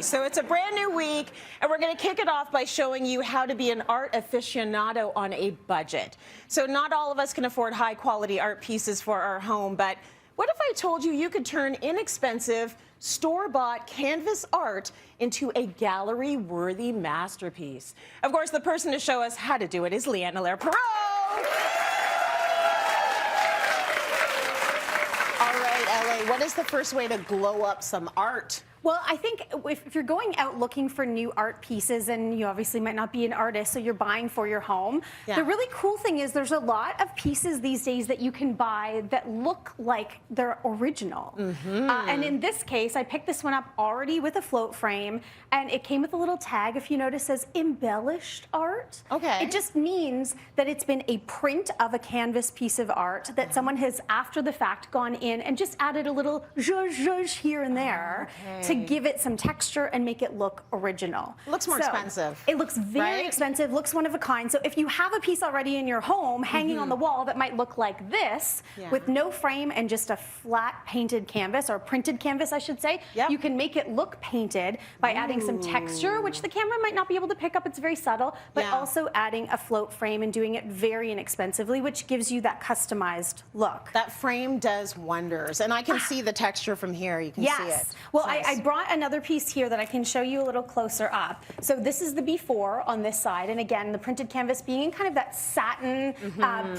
So it's a brand new week, and we're going to kick it off by showing you how to be an art aficionado on a budget. So not all of us can afford high-quality art pieces for our home, but what if I told you you could turn inexpensive, store-bought canvas art into a gallery-worthy masterpiece? Of course, the person to show us how to do it is Leigh-Ann Perrault. All right, LA, what is the first way to glow up some art? Well, I think if you're going out looking for new art pieces, and you obviously might not be an artist, so you're buying for your home, the really cool thing is there's a lot of pieces these days that you can buy that look like they're original. And in this case, I picked this one up already with a float frame, and it came with a little tag, if you notice, says embellished art. Okay. It just means that it's been a print of a canvas piece of art that someone has, after the fact, gone in and just added a little zhuzh here and there to give it some texture and make it look original. Looks more expensive. It looks very expensive, looks one of a kind. So if you have a piece already in your home hanging on the wall that might look like this, with no frame and just a flat painted canvas, or printed canvas I should say, you can make it look painted by adding some texture, which the camera might not be able to pick up, it's very subtle, but also adding a float frame and doing it very inexpensively, which gives you that customized look. That frame does wonders, and I can see the texture from here. You can see it. Well, I brought another piece here that I can show you a little closer up. So this is the before on this side, and again, the printed canvas being in kind of that satin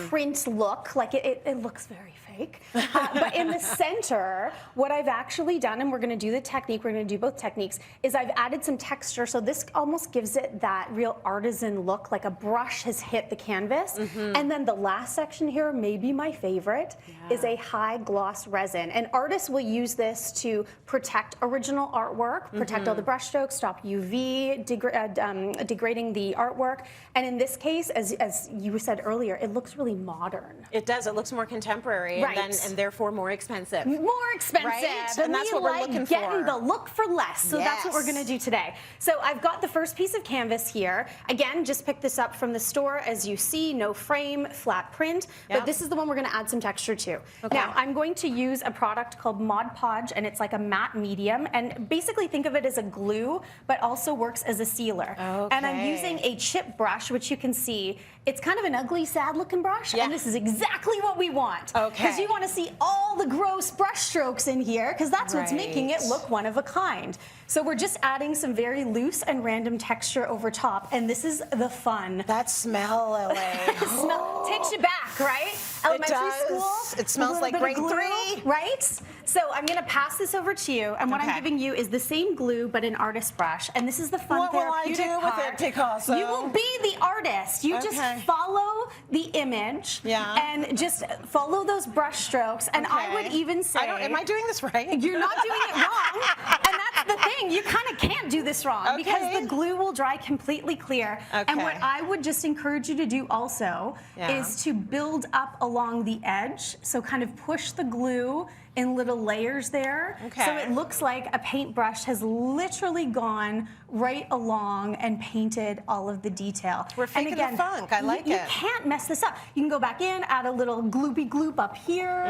print look, like it looks very fake. But in the center, what I've actually done, and we're going to do the technique, we're going to do both techniques, is I've added some texture, so this almost gives it that real artisan look, like a brush has hit the canvas. And then the last section here, maybe my favorite, is a high gloss resin. And artists will use this to protect original artwork, protect all the brush strokes, stop UV degrading the artwork. And in this case, as you said earlier, it looks really modern. It does. It looks more contemporary, and therefore more expensive. More expensive. Right? And that's what we're looking for. Getting the look for less. So that's what we're going to do today. So I've got the first piece of canvas here. Again, just picked this up from the store. As you see, no frame, flat print. But this is the one we're going to add some texture to. Now, I'm going to use a product called Mod Podge, and it's like a matte medium. And basically think of it as a glue, but also works as a sealer. And I'm using a chip brush, which you can see. It's kind of an ugly, sad-looking brush, and this is exactly what we want. Because you want to see all the gross brush strokes in here, because that's what's making it look one of a kind. So we're just adding some very loose and random texture over top, and this is the fun. That smell, LA. Smell takes you back, right? Elementary school. It smells like grade 3. Right? So I'm going to pass this over to you, and what I'm giving you is the same glue, but an artist brush. And this is the fun therapeutic part. What will I do with it, Picasso? You will be the artist. You just follow the image and just follow those brush strokes. And I would even say... am I doing this right? You're not doing it wrong. And that's the thing. You kind of can't do this wrong because the glue will dry completely clear. And what I would just encourage you to do also is to build up along the edge. So kind of push the glue in little layers there. So it looks like a paintbrush has literally gone right along and painted all of the detail. We're faking the funk. I like it. You can't mess this up. You can go back in, add a little gloopy gloop up here,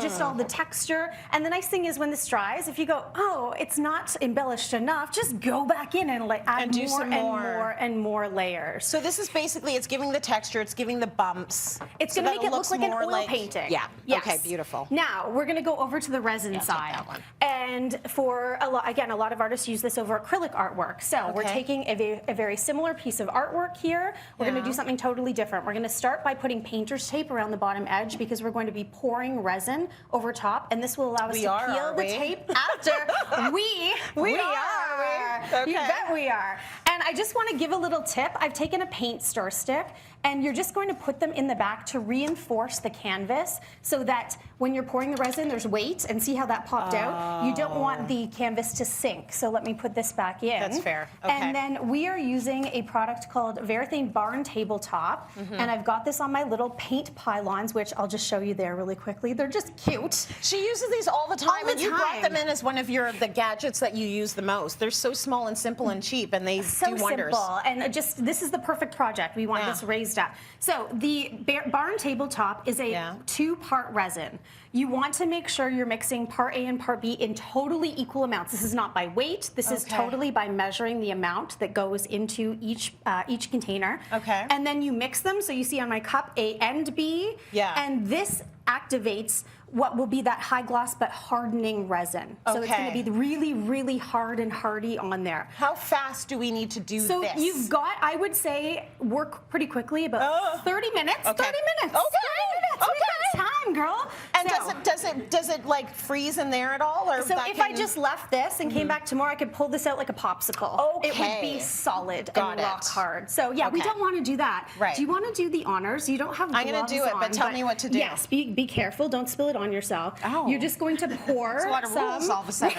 just all the texture. And the nice thing is when this dries, if you go, oh, it's not embellished enough, just go back in and add more and more layers. So this is basically, it's giving the texture, it's giving the bumps. It's going to make it look like an oil painting. Okay, beautiful. Now, we're going to go over to the resin side. And for, a lot of artists use this over acrylic artwork. So we're taking a very similar piece of artwork here. We're going to do something totally different. We're going to start by putting painter's tape around the bottom edge because we're going to be pouring resin over top, and this will allow us to peel the tape after. We are. You bet we are. And I just want to give a little tip. I've taken a paint stir stick, and you're just going to put them in the back to reinforce the canvas so that when you're pouring the resin, there's weight, and see how that popped out? You don't want the canvas to sink, so let me put this back in. That's fair. And then we are using a product called Varathane Barn Tabletop, and I've got this on my little paint pylons, which I'll just show you there really quickly. They're just cute. She uses these all the time, and you brought them in as one of the gadgets that you use the most. They're so small and simple and cheap, and they do wonders. Simple, and just this is the perfect project. We want this raised up. So the Barn Tabletop is a 2-part resin. You want to make sure you're mixing part A and part B in totally equal amounts. This is not by weight. This is totally by measuring the amount that goes into each container. Okay. And then you mix them. So you see on my cup A and B. Yeah. And this activates what will be that high gloss but hardening resin. So it's going to be really, really hard and hardy on there. How fast do we need to do this? So you've got, I would say, work pretty quickly, about 30 minutes. 30 minutes. Okay. 30 minutes. We've got time, girl. And So- does it like freeze in there at all? Or So if I just left this and came back tomorrow, I could pull this out like a popsicle. It would be solid and rock hard. So yeah, we don't want to do that. Right. Do you want to do the honors? You don't have gloves I'm going to do it, but tell me what to do. Yes, be careful. Don't spill it on yourself. Oh. You're just going to pour There's a lot of rules all of a sudden.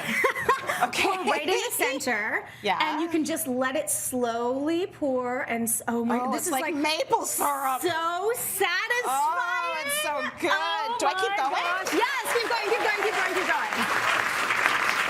Pour right in the center. Yeah. And you can just let it slowly pour. And oh my, this it's is like maple syrup. So satisfying. Oh, it's so good. Oh Do I keep my going? gosh. Yes, keep going, keep going, keep going, keep going.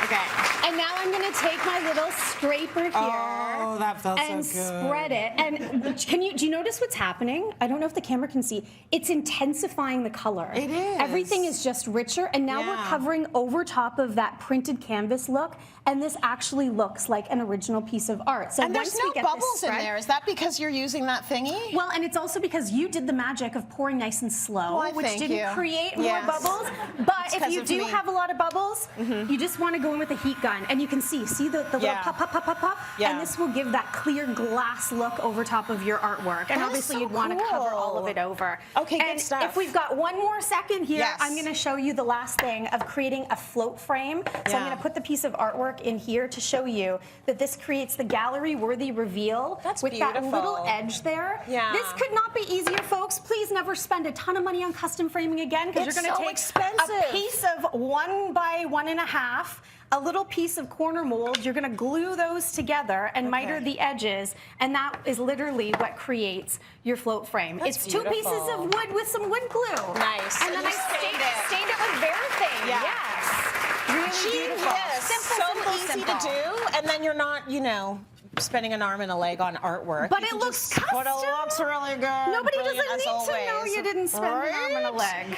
Okay. And now I'm going to take my little scraper here. Oh, that felt so and good. spread it. And do you notice what's happening? I don't know if the camera can see. It's intensifying the color. It is. Everything is just richer. And now we're covering over top of that printed canvas look. And this actually looks like an original piece of art. So And there's once we no get bubbles this in spread, there. Is that because you're using that thingy? well, and it's also because you did the magic of pouring nice and slow, Why, which thank didn't you. create more Yes. bubbles. But It's if 'cause you of do me. have a lot of bubbles, you just want to go in with a heat gun, and you can see the little pop, pop, pop, pop, pop, Yeah. and this will give that clear glass look over top of your artwork. And That is obviously so you'd want to cover all of cool. it over. Okay, good and stuff. if we've got one more second here, Yes. I'm going to show you the last thing of creating a float frame. So I'm Yeah. going to put the piece of artwork in here to show you that this creates the gallery-worthy reveal That's with that beautiful. little edge there. Yeah. This could not be easier, folks. Please never spend a ton of money on custom framing again, because It's you're going to so take expensive. a piece of 1 by 1.5, a little piece of corner mold. You're going to glue those together and miter the edges, and that is literally what creates your float frame. That's it's 2 pieces beautiful. of wood with some wood glue. Nice. And then And I you stained it with Varathane. Yeah. Yes. Really beautiful. Yes. Simple, so simple, easy simple. to do, and then you're not, spending an arm and a leg on artwork. But You it can looks just- But it custom. looks really good. Nobody Brilliant doesn't as need to know always. you didn't spend an arm and a Right? leg.